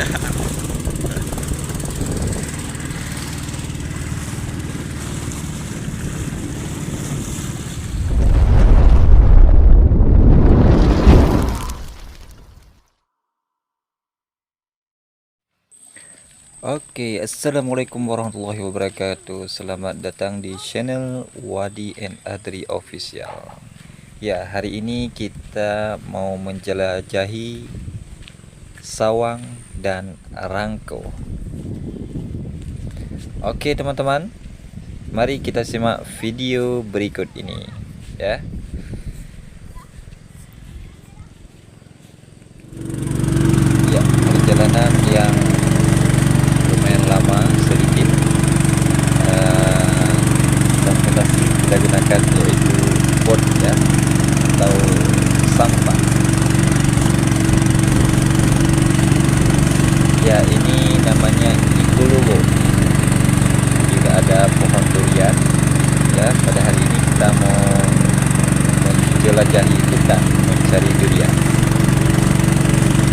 Oke, assalamualaikum warahmatullahi wabarakatuh. Selamat datang di channel Wadi and Adri Official. Ya, hari ini kita mau menjelajahi sawang dan rangko. Oke, teman-teman, mari kita simak video berikut ini, ya. Ya, perjalanan yang lumayan lama sedikit. Transportasi kita gunakan yaitu boat, ya, atau sampan. Ya, ini namanya Ikulubo. Juga ada pohon durian. Ya, pada hari ini kita mau menjelajahi hutan, mencari durian.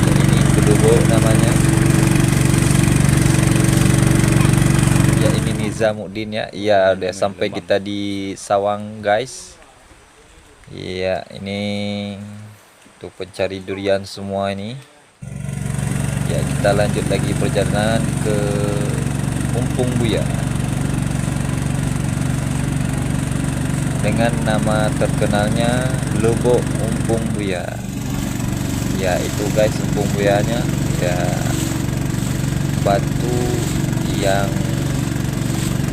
Ya, ini Ikulubo namanya. Ya, ini Nizamuddin, ya. Iya, udah sampai kita di sawang, guys. Iya, ini tuh pencari durian semua ini. Ya, kita lanjut lagi perjalanan ke Umpung Buya dengan nama terkenalnya Lubuk Umpung Buya. Ya, itu guys Umpung Buyanya, ya, batu yang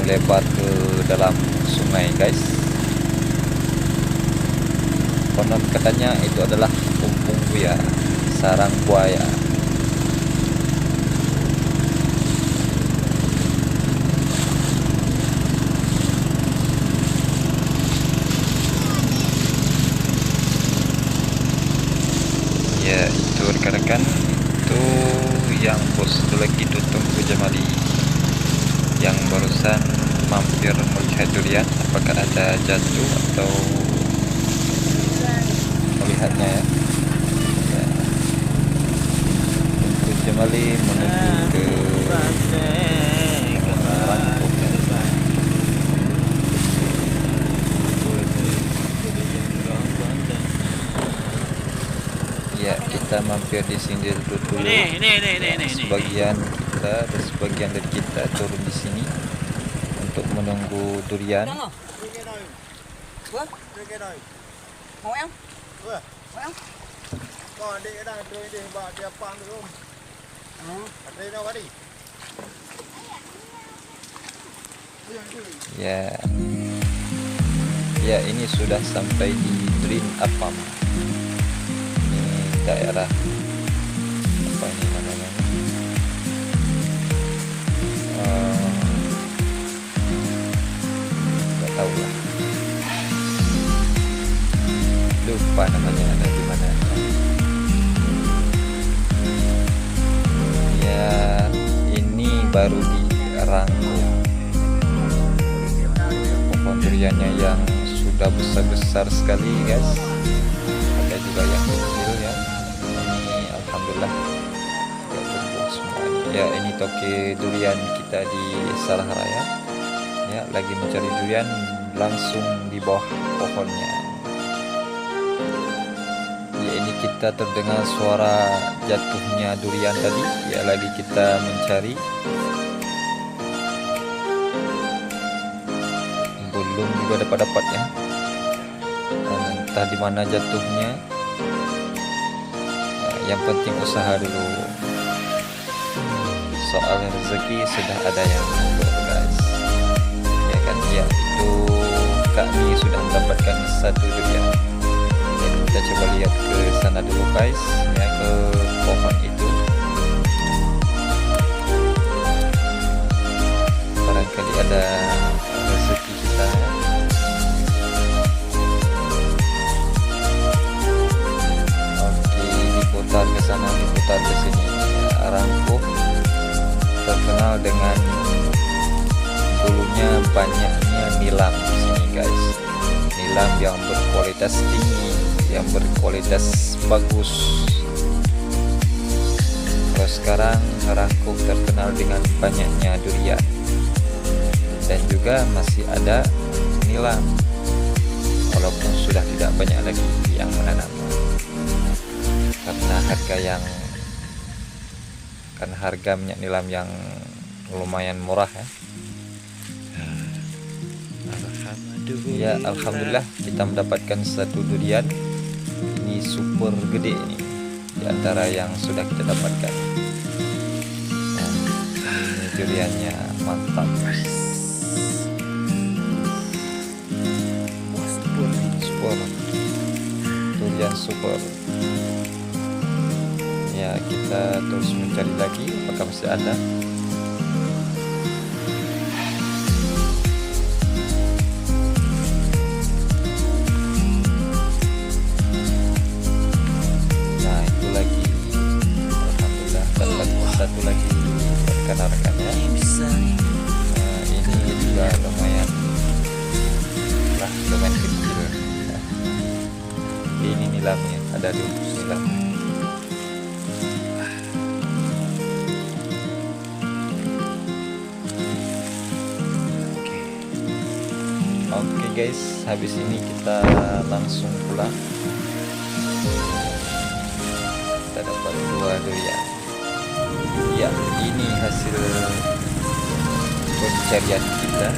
melebar ke dalam sungai, guys. Konon katanya itu adalah Umpung Buya, sarang buaya. Ya, itu rekan-rekan, itu yang bos itu lagi tutup ke Jamali yang barusan mampir melihat durian, apakah ada jatuh atau melihatnya, ya. Ya. Ke Jamali menuju ke Rangkong. Ya, kita mampir di sini dulu. Sebagian kita dan sebagian dari kita turun di sini untuk menunggu durian. Mau em? Ủa, Mau em? còn đi cái này tôi đi vào đẹp bằng được không? Ở đây đâu đi? Ya, ya, ini sudah sampai di Drin Apam. Ini daerah apa ini namanya? Nggak tahu lah. Lupa namanya, ada di mana. Ya, ini baru di Rangko. Pohon duriannya yang sudah besar-besar sekali, guys. Ada juga yang kecil, ya. Ini alhamdulillah ya, tumbuh semuanya. Ya, ini toke durian kita di Salah Raya. Ya, lagi mencari durian langsung di bawah pohonnya. Ya, ini kita terdengar suara jatuhnya durian tadi. Ya, lagi kita mencari. Belum juga dapat ya, entah di mana jatuhnya. Yang penting usaha dulu. Soal rezeki sudah ada yang ngatur, guys. Ya kan, ya, itu kami sudah mendapatkan satu durian. Dan kita coba lihat ke sana dulu, guys, ya, ke pohon itu. Barangkali ada rezeki kita. Oke, diputar ke sana, diputar ke sini. Ya, Rangko terkenal dengan dulunya banyaknya nilam di sini, guys. Nilam yang berkualitas tinggi, yang berkualitas bagus. Terus sekarang Rangkup terkenal dengan banyaknya durian, dan juga masih ada nilam, walaupun sudah tidak banyak lagi yang menanam karena harga minyak nilam yang lumayan murah ya. Ya, alhamdulillah kita mendapatkan satu durian. Ini super gede ini di antara yang sudah kita dapatkan. Nah, ini duriannya mantap. Super. Durian super. Ya, kita terus mencari lagi apakah masih ada. Nah, itu lagi. Alhamdulillah dapat satu lagi rekan-rekannya. Nah, ini juga lumayan kecil. Nah, ini nilamnya, ada 20 nilam. Oke guys, habis ini kita langsung pulang. Kita dapat 2 durian. Ya, ini hasil pencarian kita.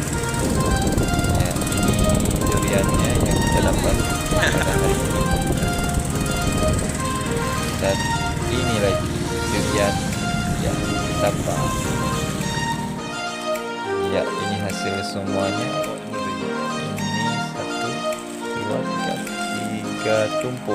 Ya, ini duriannya yang kita dapat pada hari ini. Dan ini lagi durian yang kita dapat. Ya, ini hasil semuanya. Ini 1, 2, 3 tumpuk.